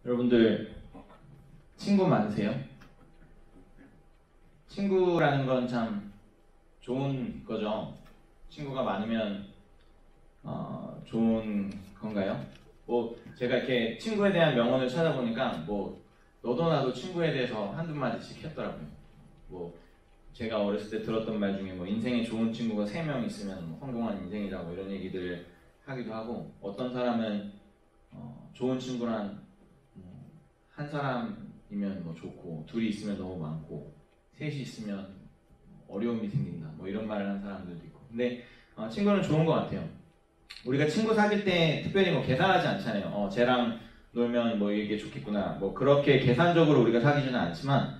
여러분들 친구 많으세요? 친구라는 건 참 좋은 거죠. 친구가 많으면 좋은 건가요? 뭐 제가 이렇게 친구에 대한 명언을 찾아보니까 뭐 너도 나도 친구에 대해서 한두 마디씩 했더라고요. 뭐 제가 어렸을 때 들었던 말 중에 뭐 인생에 좋은 친구가 3명 있으면 뭐 성공한 인생이다 뭐 이런 얘기들을 하기도 하고, 어떤 사람은 좋은 친구란 한 사람이면 뭐 좋고 둘이 있으면 너무 많고 셋이 있으면 어려움이 생긴다 뭐 이런 말을 하는 사람들도 있고. 근데 친구는 좋은 것 같아요. 우리가 친구 사귈 때 특별히 뭐 계산하지 않잖아요. 쟤랑 놀면 뭐 이게 좋겠구나 뭐 그렇게 계산적으로 우리가 사귀지는 않지만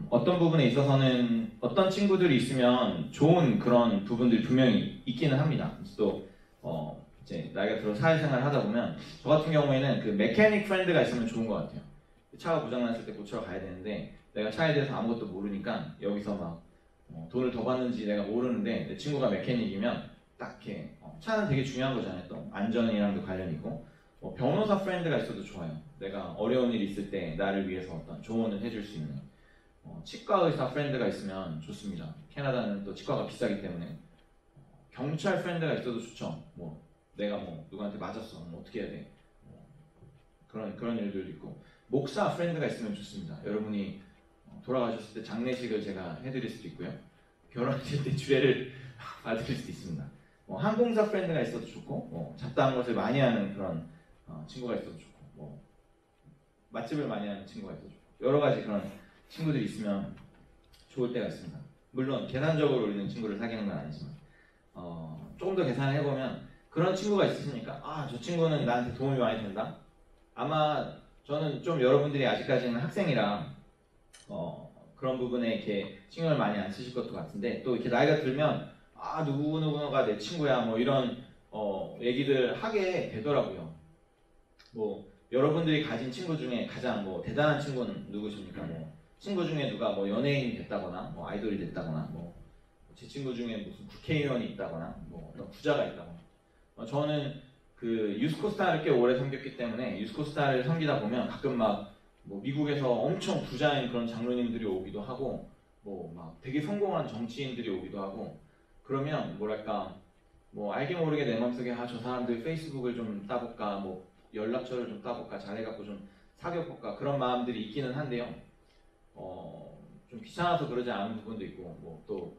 어떤 부분에 있어서는 어떤 친구들이 있으면 좋은 그런 부분들이 분명히 있기는 합니다. 또 이제 나이가 들어 사회생활을 하다 보면 저 같은 경우에는 그 메케닉 프렌드가 있으면 좋은 것 같아요. 차가 고장났을 때 고치러 가야 되는데 내가 차에 대해서 아무것도 모르니까 여기서 막 돈을 더 받는지 내가 모르는데 내 친구가 메케닉이면 딱 이렇게 차는 되게 중요한 거잖아요. 또 안전이랑도 관련이 있고 변호사 프렌드가 있어도 좋아요. 내가 어려운 일 있을 때 나를 위해서 어떤 조언을 해줄 수 있는 치과 의사 프렌드가 있으면 좋습니다. 캐나다는 또 치과가 비싸기 때문에 경찰 프렌드가 있어도 좋죠. 뭐 내가 뭐 누구한테 맞았어, 뭐 어떻게 해야 돼, 그런 일들도 있고. 목사 프렌드가 있으면 좋습니다. 여러분이 돌아가셨을 때 장례식을 제가 해드릴 수도 있고요. 결혼하실 때 주례를 봐드릴 수도 있습니다. 항공사 프렌드가 있어도 좋고, 잡다한 것을 많이 하는 그런 친구가 있어도 좋고, 맛집을 많이 하는 친구가 있어도 좋고, 여러 가지 그런 친구들이 있으면 좋을 때가 있습니다. 물론 계산적으로 우리는 친구를 사귀는 건 아니지만 조금 더 계산을 해보면 그런 친구가 있으시니까 저 친구는 나한테 도움이 많이 된다. 아마 저는 좀 여러분들이 아직까지는 학생이라 그런 부분에 이렇게 신경을 많이 안 쓰실 것도 같은데, 또 이렇게 나이가 들면 누구누구가 내 친구야 뭐 이런 얘기들 하게 되더라고요. 뭐 여러분들이 가진 친구 중에 가장 뭐 대단한 친구는 누구십니까? 뭐 친구 중에 누가 뭐 연예인이 됐다거나 뭐 아이돌이 됐다거나 뭐 제 친구 중에 무슨 국회의원이 있다거나 뭐 어떤 부자가 있다거나, 저는 그 유스코스타를 꽤 오래 섬겼기 때문에 유스코스타를 섬기다 보면 가끔 막 뭐 미국에서 엄청 부자인 그런 장로님들이 오기도 하고 뭐 막 되게 성공한 정치인들이 오기도 하고, 그러면 뭐랄까 뭐 알게 모르게 내 마음속에 저 사람들 페이스북을 좀 따볼까, 뭐 연락처를 좀 따볼까, 잘해갖고 좀 사귀어볼까 그런 마음들이 있기는 한데요. 좀 귀찮아서 그러지 않은 부분도 있고, 뭐 또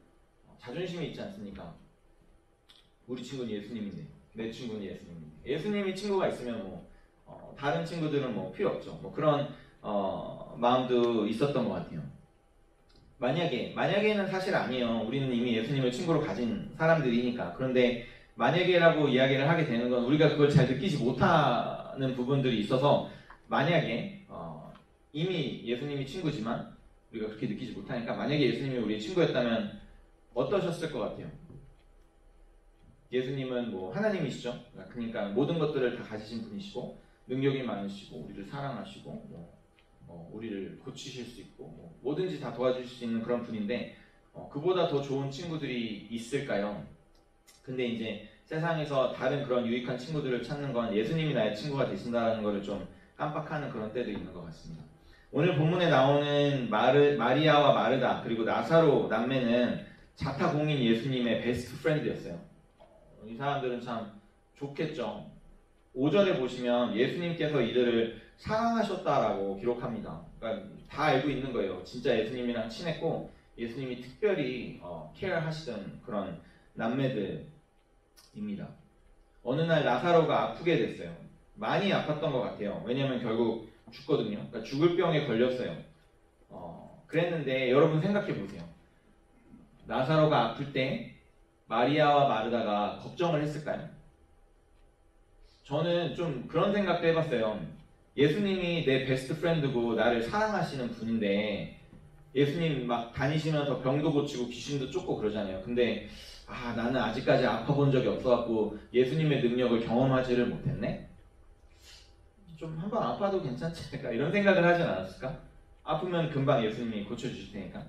자존심이 있지 않습니까? 우리 친구는 예수님인데, 내 친구는 예수님인데, 예수님이 친구가 있으면 뭐 다른 친구들은 뭐 필요 없죠. 뭐 그런 마음도 있었던 것 같아요. 만약에는 사실 아니에요. 우리는 이미 예수님을 친구로 가진 사람들이니까. 그런데 만약에라고 이야기를 하게 되는 건 우리가 그걸 잘 느끼지 못하는 부분들이 있어서, 만약에 이미 예수님이 친구지만 우리가 그렇게 느끼지 못하니까, 만약에 예수님이 우리의 친구였다면 어떠셨을 것 같아요? 예수님은 뭐 하나님이시죠. 그러니까 모든 것들을 다 가지신 분이시고 능력이 많으시고 우리를 사랑하시고 우리를 고치실 수 있고 뭐든지 다 도와주실 수 있는 그런 분인데, 그보다 더 좋은 친구들이 있을까요? 근데 이제 세상에서 다른 그런 유익한 친구들을 찾는 건 예수님이 나의 친구가 되신다는 것을 좀 깜빡하는 그런 때도 있는 것 같습니다. 오늘 본문에 나오는 마리아와 마르다 그리고 나사로 남매는 자타공인 예수님의 베스트 프렌드였어요. 이 사람들은 참 좋겠죠. 5절에 보시면 예수님께서 이들을 사랑하셨다라고 기록합니다. 그러니까 다 알고 있는 거예요. 진짜 예수님이랑 친했고 예수님이 특별히 케어하시던 그런 남매들입니다. 어느 날 나사로가 아프게 됐어요. 많이 아팠던 것 같아요. 왜냐하면 결국 죽거든요. 그러니까 죽을 병에 걸렸어요. 그랬는데 여러분 생각해 보세요. 나사로가 아플 때 마리아와 마르다가 걱정을 했을까요? 저는 좀 그런 생각도 해봤어요. 예수님이 내 베스트 프렌드고 나를 사랑하시는 분인데, 예수님 막 다니시면서 병도 고치고 귀신도 쫓고 그러잖아요. 근데 나는 아직까지 아파본 적이 없어갖고 예수님의 능력을 경험하지를 못했네? 좀 한번 아파도 괜찮지 않을까? 이런 생각을 하진 않았을까? 아프면 금방 예수님이 고쳐주실 테니까.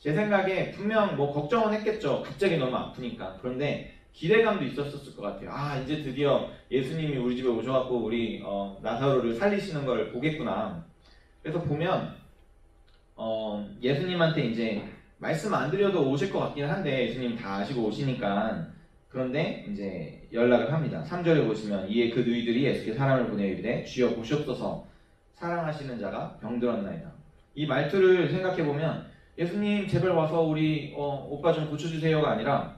제 생각에 분명 뭐 걱정은 했겠죠. 갑자기 너무 아프니까. 그런데 기대감도 있었을 것 같아요. 아, 이제 드디어 예수님이 우리 집에 오셔갖고 우리 나사로를 살리시는 걸 보겠구나. 그래서 보면 예수님한테 이제 말씀 안 드려도 오실 것 같긴 한데 예수님 다 아시고 오시니까. 그런데 이제 연락을 합니다. 3절에 보시면 이에 그 누이들이 예수께 사람을 보내어 이르되 주여 보시옵소서 사랑하시는 자가 병들었나이다. 이 말투를 생각해 보면 예수님 제발 와서 우리 오빠 좀 고쳐주세요가 아니라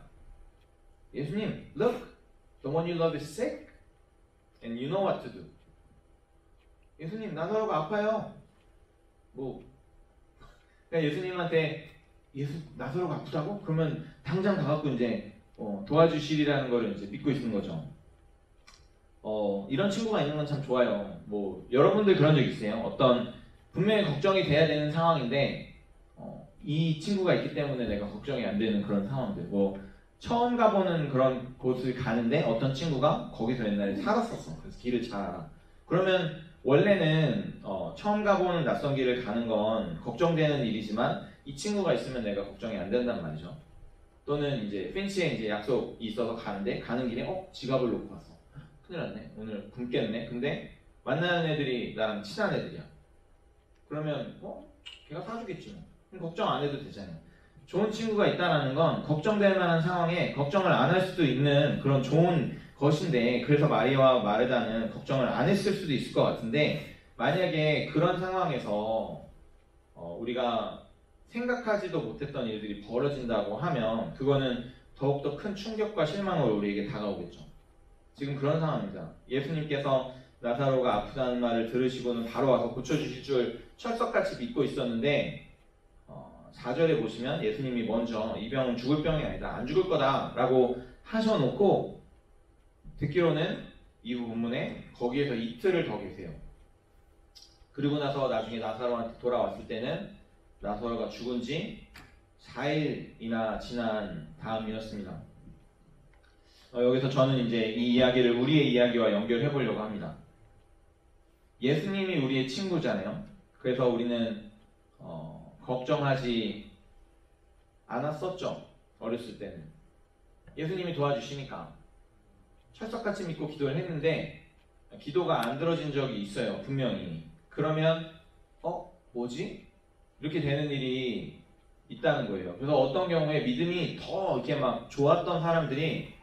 예수님, look, the one you love is sick, and you know what to do. 예수님, 나사로가 아파요. 그냥 예수님한테 나사로가 아프다고? 그러면 당장 가갖고 이제 도와주시리라는 걸 이제 믿고 있는 거죠. 이런 친구가 있는 건 참 좋아요. 여러분들 그런 적 있어요? 어떤 분명히 걱정이 돼야 되는 상황인데 이 친구가 있기 때문에 내가 걱정이 안 되는 그런 상황들. 처음 가보는 그런 곳을 가는데 어떤 친구가 거기서 옛날에 살았었어. 그래서 길을 잘 알아. 그러면 원래는 처음 가보는 낯선 길을 가는 건 걱정되는 일이지만 이 친구가 있으면 내가 걱정이 안 된단 말이죠. 또는 이제 펜치에 이제 약속이 있어서 가는데 가는 길에 지갑을 놓고 왔어. 큰일 났네. 오늘 굶겠네. 근데 만나는 애들이 나랑 친한 애들이야. 그러면 걔가 사주겠지 뭐. 그럼 걱정 안 해도 되잖아요. 좋은 친구가 있다는 건 걱정될 만한 상황에 걱정을 안 할 수도 있는 그런 좋은 것인데, 그래서 마리아와 마르다는 걱정을 안 했을 수도 있을 것 같은데, 만약에 그런 상황에서 우리가 생각하지도 못했던 일들이 벌어진다고 하면 그거는 더욱더 큰 충격과 실망으로 우리에게 다가오겠죠. 지금 그런 상황입니다. 예수님께서 나사로가 아프다는 말을 들으시고는 바로 와서 고쳐주실 줄 철석같이 믿고 있었는데 4절에 보시면 예수님이 먼저 이 병은 죽을 병이 아니다, 안 죽을 거다 라고 하셔놓고 듣기로는 이후 본문에 거기에서 이틀을 더 계세요. 그리고 나서 나중에 나사로한테 돌아왔을 때는 나사로가 죽은 지 4일이나 지난 다음이었습니다. 여기서 저는 이제 이 이야기를 우리의 이야기와 연결해 보려고 합니다. 예수님이 우리의 친구잖아요. 그래서 우리는 걱정하지 않았었죠. 어렸을 때는. 예수님이 도와주시니까 철석같이 믿고 기도를 했는데 기도가 안 들어진 적이 있어요. 분명히. 그러면 뭐지? 이렇게 되는 일이 있다는 거예요. 그래서 어떤 경우에 믿음이 더 이렇게 막 좋았던 사람들이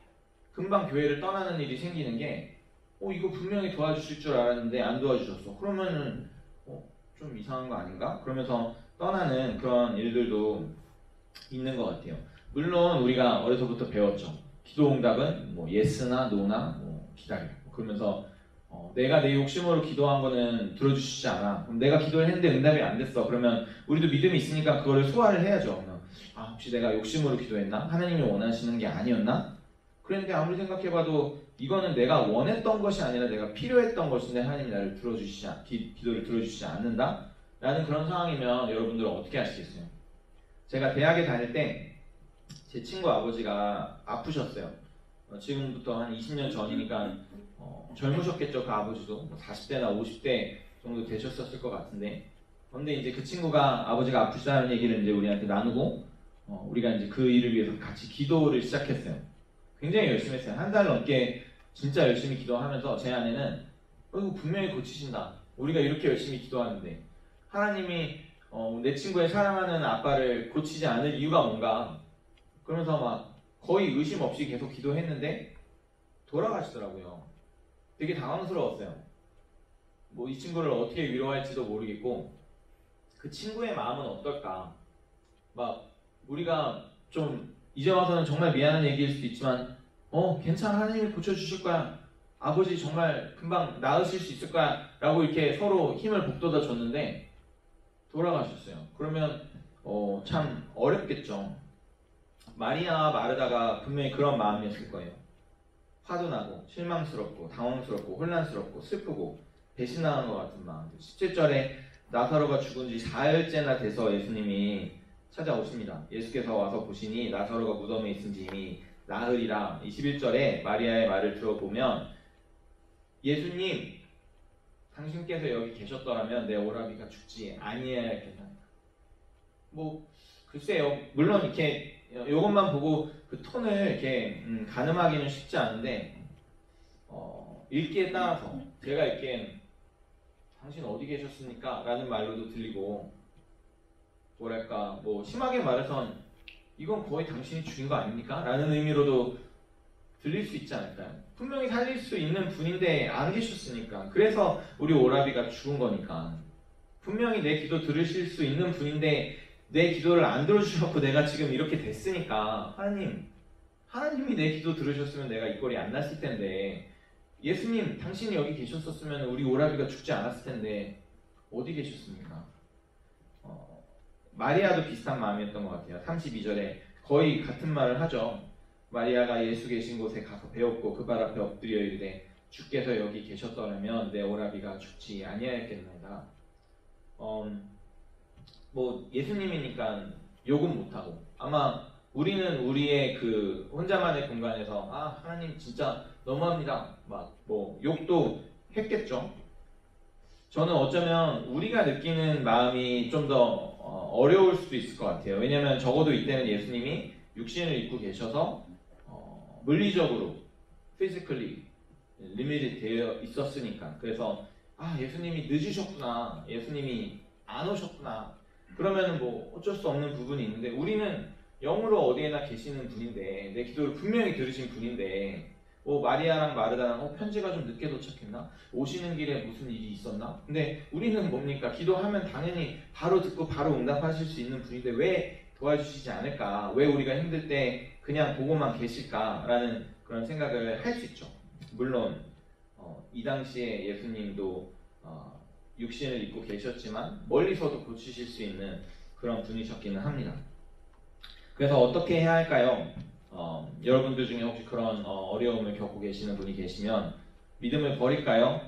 금방 교회를 떠나는 일이 생기는 게 이거 분명히 도와주실 줄 알았는데 안 도와주셨어. 그러면은 좀 이상한 거 아닌가? 그러면서 떠나는 그런 일들도 있는 것 같아요. 물론 우리가 어려서부터 배웠죠. 기도 응답은 yes나 no나 기다려. 그러면서 내가 내 욕심으로 기도한 거는 들어주시지 않아. 그럼 내가 기도를 했는데 응답이 안 됐어. 그러면 우리도 믿음이 있으니까 그거를 소화를 해야죠. 혹시 내가 욕심으로 기도했나? 하나님이 원하시는 게 아니었나? 그런데 아무리 생각해봐도 이거는 내가 원했던 것이 아니라 내가 필요했던 것인데 하나님이 나를 기도를 들어주시지 않는다? 라는 그런 상황이면 여러분들은 어떻게 하시겠어요? 제가 대학에 다닐 때 제 친구 아버지가 아프셨어요. 지금부터 한 20년 전이니까 젊으셨겠죠. 그 아버지도 40대나 50대 정도 되셨었을 것 같은데, 그런데 이제 그 친구가 아버지가 아프시다는 얘기를 이제 우리한테 나누고 우리가 이제 그 일을 위해서 같이 기도를 시작했어요. 굉장히 열심히 했어요. 한 달 넘게 진짜 열심히 기도하면서 제 아내는 이거 분명히 고치신다. 우리가 이렇게 열심히 기도하는데 하나님이 내 친구의 사랑하는 아빠를 고치지 않을 이유가 뭔가, 그러면서 막 거의 의심 없이 계속 기도했는데 돌아가시더라고요. 되게 당황스러웠어요. 이 친구를 어떻게 위로할지도 모르겠고 그 친구의 마음은 어떨까. 우리가 좀 이제 와서는 정말 미안한 얘기일 수도 있지만 괜찮아, 하나님이 고쳐주실 거야, 아버지 정말 금방 나으실 수 있을 거야 라고 이렇게 서로 힘을 북돋아 줬는데 돌아가셨어요. 그러면 참 어렵겠죠. 마리아와 마르다가 분명히 그런 마음이었을 거예요. 화도 나고 실망스럽고 당황스럽고 혼란스럽고 슬프고 배신당한 것 같은 마음. 17절에 나사로가 죽은 지 4일째나 돼서 예수님이 찾아오십니다. 예수께서 와서 보시니 나사로가 무덤에 있은 지 이미 나흘이라. 21절에 마리아의 말을 들어보면 예수님, 당신께서 여기 계셨더라면 내 오라비가 죽지 아니해야 했겠나이까. 글쎄요. 물론 이렇게 이것만 보고 그 톤을 이렇게 가늠하기는 쉽지 않은데 읽기에 따라서 제가 읽기엔 당신 어디 계셨습니까? 라는 말로도 들리고 뭐랄까 뭐 심하게 말해선 이건 거의 당신이 죽인 거 아닙니까? 라는 의미로도 들릴 수 있지 않을까요? 분명히 살릴 수 있는 분인데 안 계셨으니까 그래서 우리 오라비가 죽은 거니까 분명히 내 기도 들으실 수 있는 분인데 내 기도를 안 들어주셨고 내가 지금 이렇게 됐으니까 하나님이 내 기도 들으셨으면 내가 이 꼴이 안 났을 텐데 예수님 당신이 여기 계셨었으면 우리 오라비가 죽지 않았을 텐데 어디 계셨습니까? 마리아도 비슷한 마음이었던 것 같아요. 32절에 거의 같은 말을 하죠. 마리아가 예수 계신 곳에 가서 배웠고 그 발 앞에 엎드려 이르되 주께서 여기 계셨더라면 내 오라비가 죽지 아니하였겠나이다. 뭐 예수님이니까 욕은 못하고 아마 우리는 우리의 그 혼자만의 공간에서 하나님 진짜 너무합니다 막 뭐 욕도 했겠죠. 저는 어쩌면 우리가 느끼는 마음이 좀 더 어려울 수도 있을 것 같아요. 왜냐면 적어도 이때는 예수님이 육신을 입고 계셔서 물리적으로 physically limited 되어 있었으니까 그래서 예수님이 늦으셨구나 예수님이 안 오셨구나 그러면 뭐 어쩔 수 없는 부분이 있는데 우리는 영으로 어디에나 계시는 분인데 내 기도를 분명히 들으신 분인데 마리아랑 마르다는 편지가 좀 늦게 도착했나? 오시는 길에 무슨 일이 있었나? 근데 우리는 뭡니까? 기도하면 당연히 바로 듣고 바로 응답하실 수 있는 분인데 왜 도와주시지 않을까? 왜 우리가 힘들 때 그냥 보고만 계실까라는 그런 생각을 할 수 있죠. 물론 이 당시에 예수님도 육신을 입고 계셨지만 멀리서도 고치실 수 있는 그런 분이셨기는 합니다. 그래서 어떻게 해야 할까요? 여러분들 중에 혹시 그런 어려움을 겪고 계시는 분이 계시면 믿음을 버릴까요?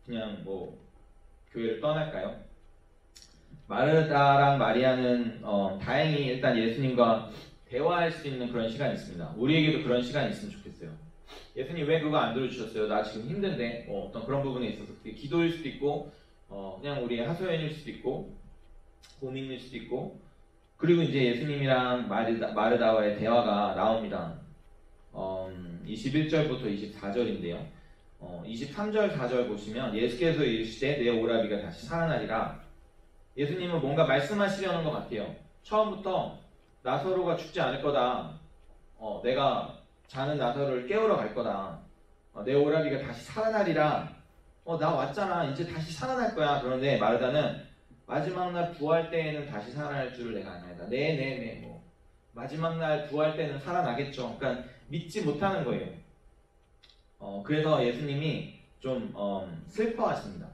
그냥 뭐 교회를 떠날까요? 마르다랑 마리아는 다행히 일단 예수님과 대화할 수 있는 그런 시간이 있습니다. 우리에게도 그런 시간이 있으면 좋겠어요. 예수님 왜 그거 안 들어주셨어요? 나 지금 힘든데 어떤 그런 부분에 있어서 그게 기도일 수도 있고 그냥 우리의 하소연일 수도 있고 고민일 수도 있고 그리고 이제 예수님이랑 마르다와의 대화가 나옵니다. 21절부터 24절인데요. 23절 4절 보시면 예수께서 이르시되 내 오라비가 다시 살아나리라. 예수님은 뭔가 말씀하시려는 것 같아요. 처음부터 나사로가 죽지 않을 거다. 내가 자는 나사로를 깨우러 갈 거다. 내 오라비가 다시 살아나리라. 나 왔잖아. 이제 다시 살아날 거야. 그런데 마르다는 마지막 날 부활 때에는 다시 살아날 줄을 내가 아나이다. 네. 마지막 날 부활 때는 살아나겠죠. 그러니까 믿지 못하는 거예요. 그래서 예수님이 좀 슬퍼하십니다.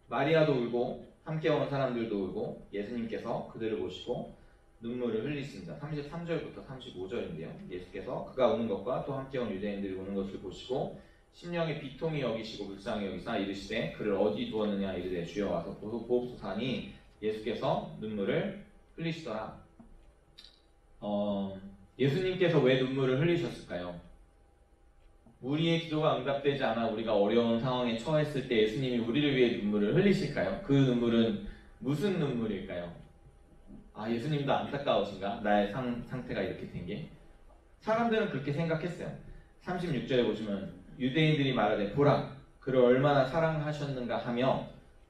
마리아도 울고 함께 온 사람들도 울고 예수님께서 그들을 보시고 눈물을 흘리십니다. 33절부터 35절인데요. 예수께서 그가 우는 것과 또 함께 온 유대인들이 우는 것을 보시고 심령에 비통히 여기시고 불쌍히 여기사 이르시되 그를 어디 두었느냐 이르되 주여 와서 보옵소서 하니 예수께서 눈물을 흘리시더라. 예수님께서 왜 눈물을 흘리셨을까요? 우리의 기도가 응답되지 않아 우리가 어려운 상황에 처했을 때 예수님이 우리를 위해 눈물을 흘리실까요? 그 눈물은 무슨 눈물일까요? 예수님도 안타까우신가? 나의 상태가 이렇게 된 게? 사람들은 그렇게 생각했어요. 36절에 보시면 유대인들이 말하되 보라 그를 얼마나 사랑하셨는가 하며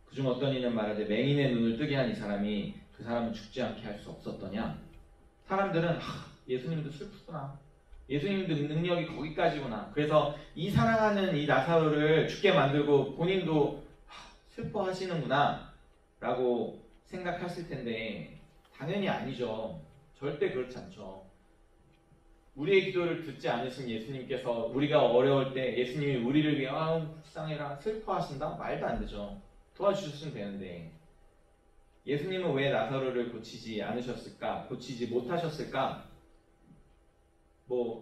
그중 어떤 이는 말하되 맹인의 눈을 뜨게 한 이 사람이 그 사람은 죽지 않게 할 수 없었더냐. 사람들은 예수님도 슬프구나. 예수님도 능력이 거기까지구나. 그래서 이 사랑하는 이 나사로를 죽게 만들고 본인도 슬퍼하시는구나 라고 생각하실 텐데 당연히 아니죠. 절대 그렇지 않죠. 우리의 기도를 듣지 않으신 예수님께서 우리가 어려울 때 예수님이 우리를 위해 불쌍해라 슬퍼하신다? 말도 안 되죠. 도와주셨으면 되는데 예수님은 왜 나사로를 고치지 않으셨을까? 고치지 못하셨을까?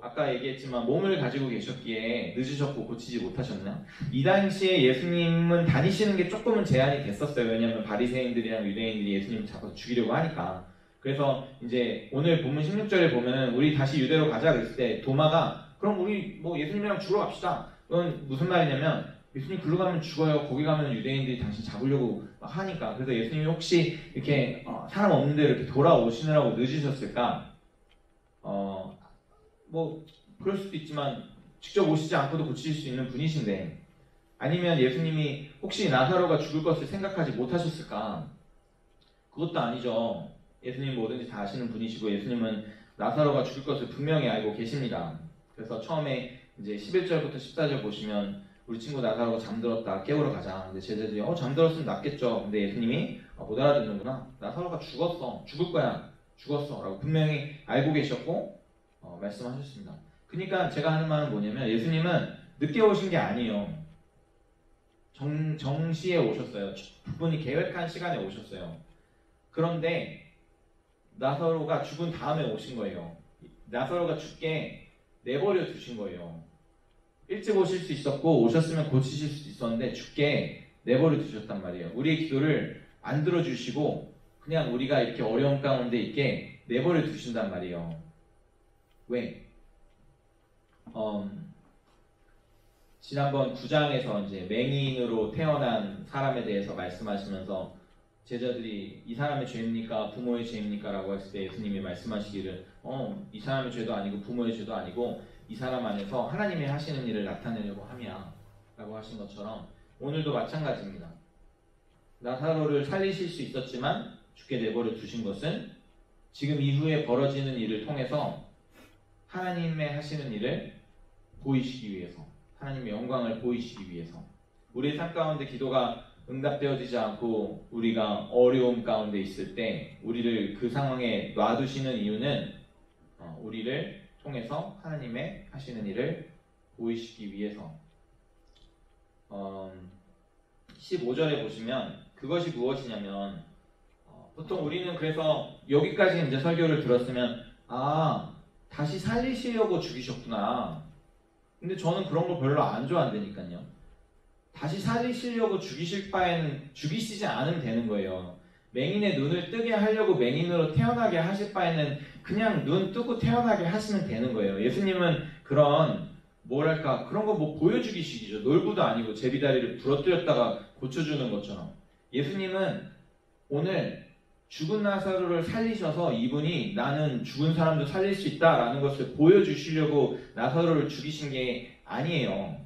아까 얘기했지만 몸을 가지고 계셨기에 늦으셨고 고치지 못하셨나? 이 당시에 예수님은 다니시는 게 조금은 제한이 됐었어요. 왜냐하면 바리새인들이랑 유대인들이 예수님을 잡아서 죽이려고 하니까. 그래서 이제 오늘 본문 16절에 보면 우리 다시 유대로 가자 그랬을 때 도마가 그럼 우리 예수님이랑 죽으러 갑시다. 그건 무슨 말이냐면 예수님 글로 가면 죽어요. 거기 가면 유대인들이 당신 잡으려고 막 하니까. 그래서 예수님이 혹시 이렇게 사람 없는 데로 이렇게 돌아오시느라고 늦으셨을까? 뭐 그럴 수도 있지만 직접 오시지 않고도 고치실 수 있는 분이신데, 아니면 예수님이 혹시 나사로가 죽을 것을 생각하지 못하셨을까? 그것도 아니죠. 예수님 뭐든지 다 아시는 분이시고 예수님은 나사로가 죽을 것을 분명히 알고 계십니다. 그래서 처음에 이제 11절부터 14절 보시면 우리 친구 나사로가 잠들었다, 깨우러 가자. 근데 제자들이 잠들었으면 낫겠죠. 근데 예수님이 못 알아듣는구나. 나사로가 죽었어. 죽을 거야. 죽었어. 라고 분명히 알고 계셨고 말씀하셨습니다. 그러니까 제가 하는 말은 뭐냐면, 예수님은 늦게 오신 게 아니에요. 정시에 오셨어요. 그분이 계획한 시간에 오셨어요. 그런데 나사로가 죽은 다음에 오신 거예요. 나사로가 죽게 내버려 두신 거예요. 일찍 오실 수 있었고 오셨으면 고치실 수 있었는데 죽게 내버려 두셨단 말이에요. 우리의 기도를 안 들어주시고 그냥 우리가 이렇게 어려움 가운데 있게 내버려 두신단 말이에요. 왜? 지난번 9장에서 이제 맹인으로 태어난 사람에 대해서 말씀하시면서 제자들이 이 사람의 죄입니까? 부모의 죄입니까? 라고 했을 때 예수님이 말씀하시기를 이 사람의 죄도 아니고 부모의 죄도 아니고 이 사람 안에서 하나님이 하시는 일을 나타내려고 함이야 라고 하신 것처럼 오늘도 마찬가지입니다. 나사로를 살리실 수 있었지만 죽게 내버려 두신 것은 지금 이후에 벌어지는 일을 통해서 하나님의 하시는 일을 보이시기 위해서, 하나님의 영광을 보이시기 위해서, 우리의 삶 가운데 기도가 응답되어지지 않고 우리가 어려움 가운데 있을 때 우리를 그 상황에 놔두시는 이유는 우리를 통해서 하나님의 하시는 일을 보이시기 위해서. 15절에 보시면 그것이 무엇이냐면, 보통 우리는 그래서 여기까지 이제 설교를 들었으면 다시 살리시려고 죽이셨구나. 근데 저는 그런 거 별로 안 좋아한다니까요. 다시 살리시려고 죽이실 바에는 죽이시지 않으면 되는 거예요. 맹인의 눈을 뜨게 하려고 맹인으로 태어나게 하실 바에는 그냥 눈 뜨고 태어나게 하시면 되는 거예요. 예수님은 그런 그런 거 뭐 보여주기식이죠. 놀부도 아니고 제비다리를 부러뜨렸다가 고쳐주는 것처럼. 예수님은 오늘 죽은 나사로를 살리셔서 이분이 나는 죽은 사람도 살릴 수 있다라는 것을 보여주시려고 나사로를 죽이신 게 아니에요.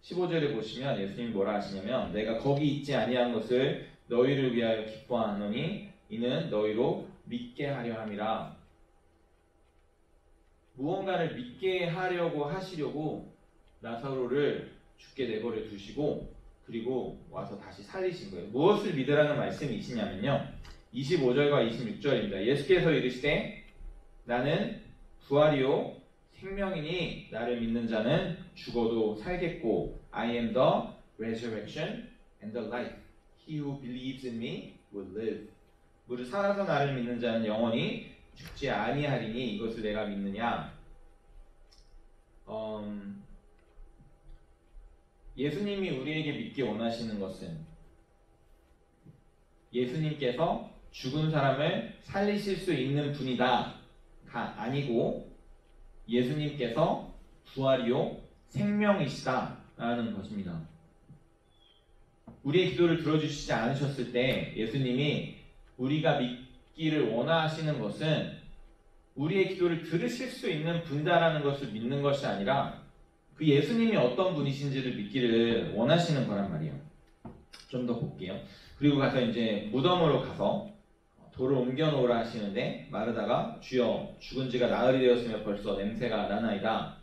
15절에 보시면 예수님이 뭐라 하시냐면, 내가 거기 있지 아니한 것을 너희를 위하여 기뻐하노니 이는 너희로 믿게 하려 함이라. 무언가를 믿게 하려고 하시려고 나사로를 죽게 내버려 두시고 그리고 와서 다시 살리신 거예요. 무엇을 믿으라는 말씀이시냐면요, 25절과 26절입니다. 예수께서 이르시되 나는 부활이요 생명이니 나를 믿는 자는 죽어도 살겠고 I am the resurrection and the life. He who believes in me will live. 무릇 살아서 나를 믿는 자는 영원히 죽지 아니하리니 이것을 내가 믿느냐. 예수님이 우리에게 믿기 원하시는 것은 예수님께서 죽은 사람을 살리실 수 있는 분이다가 아니고 예수님께서 부활이요 생명이시다라는 것입니다. 우리의 기도를 들어주시지 않으셨을 때 예수님이 우리가 믿기를 원하시는 것은 우리의 기도를 들으실 수 있는 분다라는 것을 믿는 것이 아니라 그 예수님이 어떤 분이신지를 믿기를 원하시는 거란 말이에요. 좀 더 볼게요. 그리고 가서 이제 무덤으로 가서 돌을 옮겨 놓으라 하시는데 마르다가 주여 죽은 지가 나흘이 되었으며 벌써 냄새가 나나이다.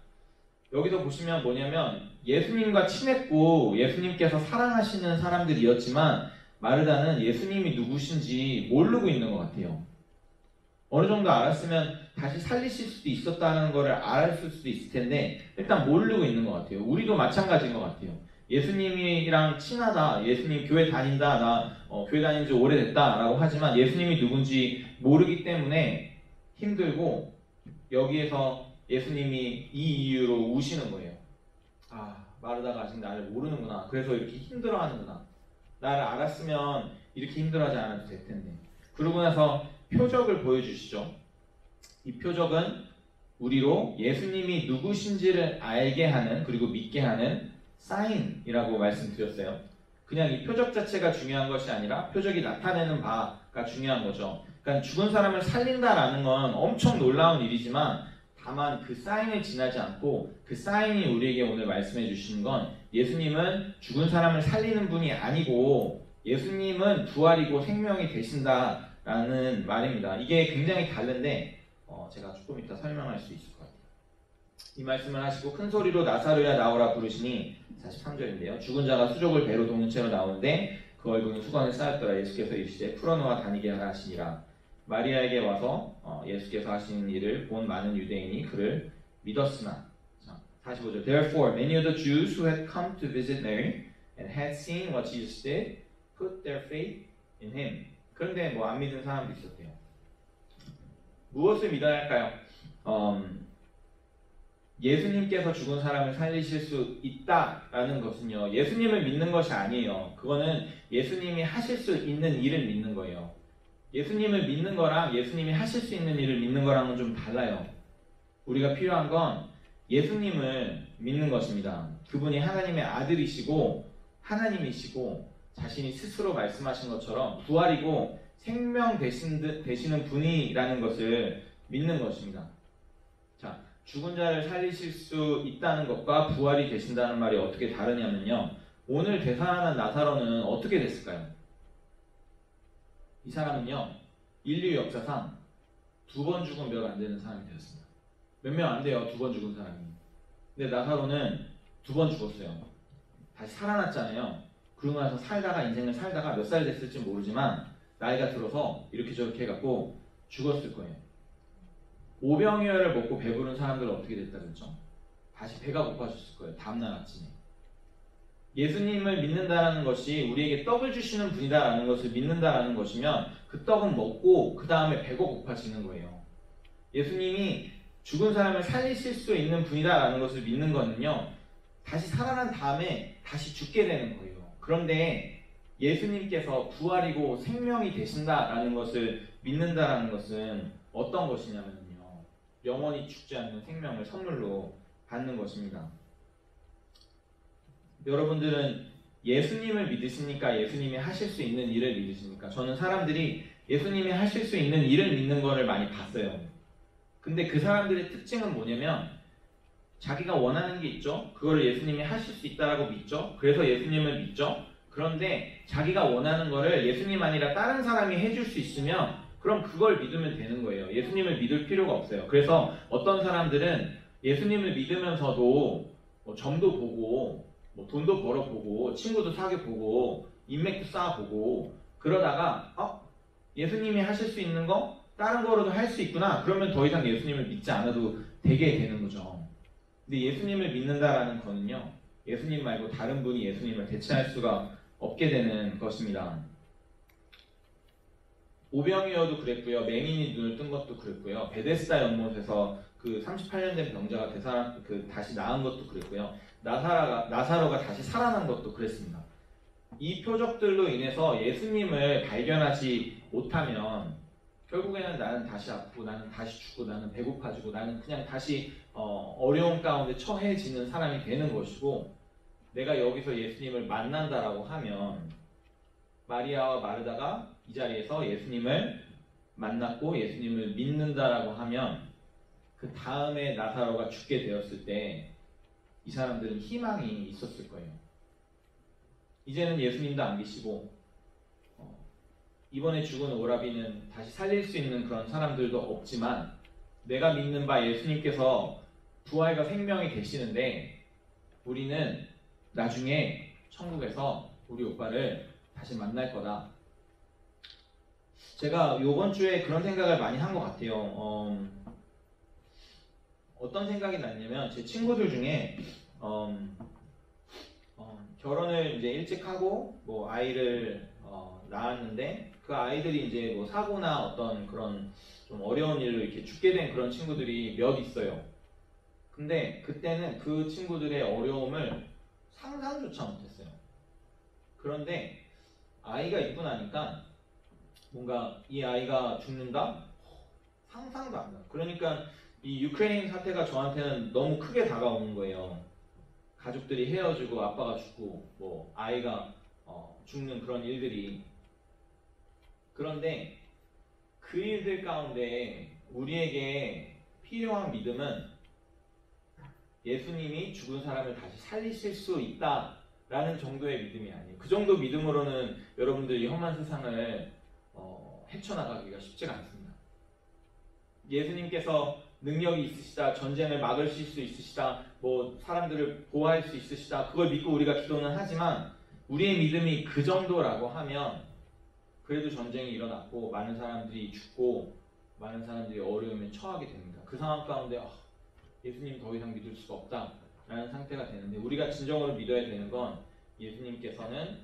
여기서 보시면 뭐냐면 예수님과 친했고 예수님께서 사랑하시는 사람들이었지만 마르다는 예수님이 누구신지 모르고 있는 것 같아요. 어느 정도 알았으면 다시 살리실 수도 있었다는 것을 알았을 수도 있을 텐데 일단 모르고 있는 것 같아요. 우리도 마찬가지인 것 같아요. 예수님이랑 친하다, 예수님 교회 다닌다, 나 교회 다닌 지 오래됐다 라고 하지만 예수님이 누군지 모르기 때문에 힘들고 여기에서 예수님이 이 이유로 우시는 거예요. 마르다가 아직 나를 모르는구나. 그래서 이렇게 힘들어하는구나. 나를 알았으면 이렇게 힘들어하지 않아도 될 텐데. 그러고 나서 표적을 보여주시죠. 이 표적은 우리로 예수님이 누구신지를 알게 하는 그리고 믿게 하는 사인이라고 말씀드렸어요. 그냥 이 표적 자체가 중요한 것이 아니라 표적이 나타내는 바가 중요한 거죠. 그러니까 죽은 사람을 살린다라는 건 엄청 놀라운 일이지만 다만 그 사인을 지나지 않고 그 사인이 우리에게 오늘 말씀해 주시는 건 예수님은 죽은 사람을 살리는 분이 아니고 예수님은 부활이고 생명이 되신다라는 말입니다. 이게 굉장히 다른데 제가 조금 이따 설명할 수 있을 것 같아요. 이 말씀을 하시고 큰 소리로 나사로야 나오라 부르시니 43절인데요. 죽은 자가 수족을 배로 도는 채로 나오는데 그 얼굴은 수건에 쌓였더라. 예수께서 이르시되 풀어놓아 다니게 하라 하시니라. 마리아에게 와서 예수께서 하신 일을 본 많은 유대인이 그를 믿었으나 45절 Therefore many of the Jews who had come to visit Mary and had seen what Jesus did put their faith in him. 그런데 뭐 안 믿은 사람도 있었대요. 무엇을 믿어야 할까요? 예수님께서 죽은 사람을 살리실 수 있다라는 것은요, 예수님을 믿는 것이 아니에요. 그거는 예수님이 하실 수 있는 일을 믿는 거예요. 예수님을 믿는 거랑 예수님이 하실 수 있는 일을 믿는 거랑은 좀 달라요. 우리가 필요한 건 예수님을 믿는 것입니다. 그분이 하나님의 아들이시고 하나님이시고 자신이 스스로 말씀하신 것처럼 부활이고 생명 되시는 분이라는 것을 믿는 것입니다. 자, 죽은 자를 살리실 수 있다는 것과 부활이 되신다는 말이 어떻게 다르냐면요. 오늘 되살아난 나사로는 어떻게 됐을까요? 이 사람은요, 인류 역사상 2번 죽은 몇 안 되는 사람이 되었습니다. 몇 명 안 돼요, 2번 죽은 사람이. 근데 나사로는 2번 죽었어요. 다시 살아났잖아요. 그러고 나서 인생을 살다가 몇 살 됐을지 모르지만 나이가 들어서 이렇게 저렇게 해갖고 죽었을 거예요. 오병이어를 먹고 배부른 사람들은 어떻게 됐다 그랬죠? 다시 배가 고파졌을 거예요. 다음날 아침에. 예수님을 믿는다는 것이 우리에게 떡을 주시는 분이다라는 것을 믿는다라는 것이면 그 떡은 먹고 그 다음에 배가 고파지는 거예요. 예수님이 죽은 사람을 살리실 수 있는 분이다라는 것을 믿는 거는요, 다시 살아난 다음에 다시 죽게 되는 거예요. 그런데 예수님께서 부활이고 생명이 되신다라는 것을 믿는다라는 것은 어떤 것이냐면요, 영원히 죽지 않는 생명을 선물로 받는 것입니다. 여러분들은 예수님을 믿으십니까? 예수님이 하실 수 있는 일을 믿으십니까? 저는 사람들이 예수님이 하실 수 있는 일을 믿는 거를 많이 봤어요. 근데 그 사람들의 특징은 뭐냐면 자기가 원하는 게 있죠? 그걸 예수님이 하실 수 있다라고 믿죠? 그래서 예수님을 믿죠? 그런데 자기가 원하는 거를 예수님 아니라 다른 사람이 해줄 수 있으면 그럼 그걸 믿으면 되는 거예요. 예수님을 믿을 필요가 없어요. 그래서 어떤 사람들은 예수님을 믿으면서도 점도 보고 돈도 벌어보고 친구도 사귀어보고 인맥도 쌓아보고 그러다가 예수님이 하실 수 있는 거 다른 거로도 할 수 있구나. 그러면 더 이상 예수님을 믿지 않아도 되게 되는 거죠. 근데 예수님을 믿는다라는 거는요, 예수님 말고 다른 분이 예수님을 대체할 수가 없게 되는 것입니다. 오병이어도 그랬고요. 맹인이 눈을 뜬 것도 그랬고요. 베데스다 연못에서 그 38년 된 병자가 다시 나은 것도 그랬고요. 나사로가 다시 살아난 것도 그랬습니다. 이 표적들로 인해서 예수님을 발견하지 못하면 결국에는 나는 다시 아프고 나는 다시 죽고 나는 배고파지고 나는 그냥 다시 어려움 가운데 처해지는 사람이 되는 것이고, 내가 여기서 예수님을 만난다라고 하면 마리아와 마르다가 이 자리에서 예수님을 만났고 예수님을 믿는다라고 하면 그 다음에 나사로가 죽게 되었을 때 이 사람들은 희망이 있었을 거예요. 이제는 예수님도 안 계시고 이번에 죽은 오라비는 다시 살릴 수 있는 그런 사람들도 없지만 내가 믿는 바 예수님께서 부활과 생명이 되시는데 우리는 나중에 천국에서 우리 오빠를 다시 만날 거다. 제가 요번 주에 그런 생각을 많이 한 것 같아요. 어떤 생각이 났냐면 제 친구들 중에 결혼을 이제 일찍 하고 뭐 아이를 낳았는데 그 아이들이 이제 뭐 사고나 어떤 그런 좀 어려운 일로 이렇게 죽게 된 그런 친구들이 몇 있어요. 근데 그때는 그 친구들의 어려움을 상상조차 못했어요. 그런데 아이가 있고 나니까 뭔가 이 아이가 죽는다? 상상도 안 나요. 그러니까 이 유크레인 사태가 저한테는 너무 크게 다가오는 거예요. 가족들이 헤어지고 아빠가 죽고 뭐 아이가 죽는 그런 일들이. 그런데 그 일들 가운데 우리에게 필요한 믿음은 예수님이 죽은 사람을 다시 살리실 수 있다라는 정도의 믿음이 아니에요. 그 정도 믿음으로는 여러분들이 험한 세상을 헤쳐나가기가 쉽지가 않습니다. 예수님께서 능력이 있으시다, 전쟁을 막으실 수 있으시다, 뭐 사람들을 보호할 수 있으시다, 그걸 믿고 우리가 기도는 하지만 우리의 믿음이 그 정도라고 하면 그래도 전쟁이 일어났고 많은 사람들이 죽고 많은 사람들이 어려움에 처하게 됩니다. 그 상황 가운데 예수님 더 이상 믿을 수가 없다라는 상태가 되는데, 우리가 진정으로 믿어야 되는 건 예수님께서는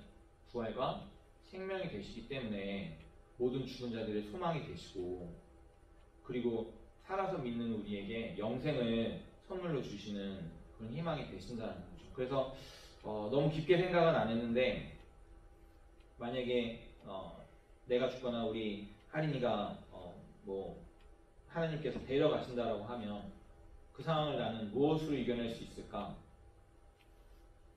부활과 생명이 되시기 때문에 모든 죽은 자들의 소망이 되시고, 그리고 살아서 믿는 우리에게 영생을 선물로 주시는 그런 희망이 되신다는 거죠. 그래서 너무 깊게 생각은 안 했는데, 만약에 내가 죽거나 우리 하린이가 뭐 하나님께서 데려가신다라고 하면 그 상황을 나는 무엇으로 이겨낼 수 있을까?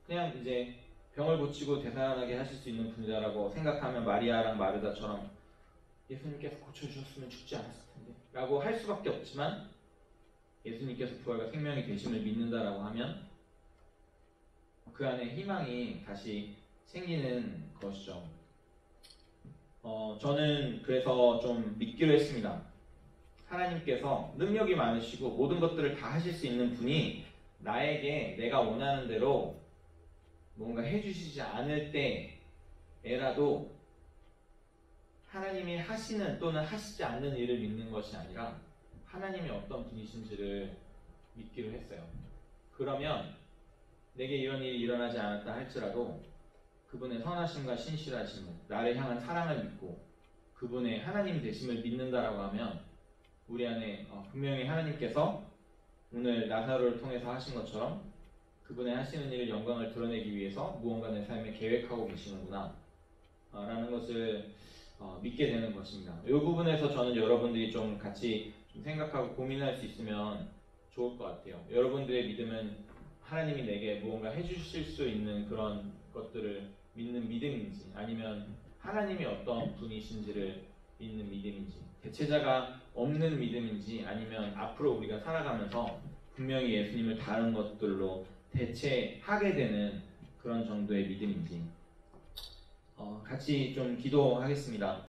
그냥 이제 병을 고치고 되살아나게 하실 수 있는 분이다라고 생각하면 마리아랑 마르다처럼 예수님께서 고쳐주셨으면 죽지 않았을 텐데 라고 할 수밖에 없지만, 예수님께서 부활과 생명이 되심을 믿는다라고 하면 그 안에 희망이 다시 생기는 것이죠. 저는 그래서 좀 믿기로 했습니다. 하나님께서 능력이 많으시고 모든 것들을 다 하실 수 있는 분이 나에게 내가 원하는 대로 뭔가 해주시지 않을 때에라도 하나님이 하시는 또는 하시지 않는 일을 믿는 것이 아니라 하나님이 어떤 분이신지를 믿기로 했어요. 그러면 내게 이런 일이 일어나지 않았다 할지라도 그분의 선하심과 신실하심을, 나를 향한 사랑을 믿고 그분의 하나님 되심을 믿는다라고 하면 우리 안에 분명히 하나님께서 오늘 나사로를 통해서 하신 것처럼 그분의 하시는 일을 영광을 드러내기 위해서 무언가 내 삶에 계획하고 계시는구나 라는 것을 믿게 되는 것입니다. 이 부분에서 저는 여러분들이 좀 같이 좀 생각하고 고민할 수 있으면 좋을 것 같아요. 여러분들의 믿음은 하나님이 내게 무언가 해주실 수 있는 그런 것들을 믿는 믿음인지, 아니면 하나님이 어떤 분이신지를 믿는 믿음인지, 대체자가 없는 믿음인지, 아니면 앞으로 우리가 살아가면서 분명히 예수님을 다른 것들로 대체하게 되는 그런 정도의 믿음인지 같이 좀 기도하겠습니다.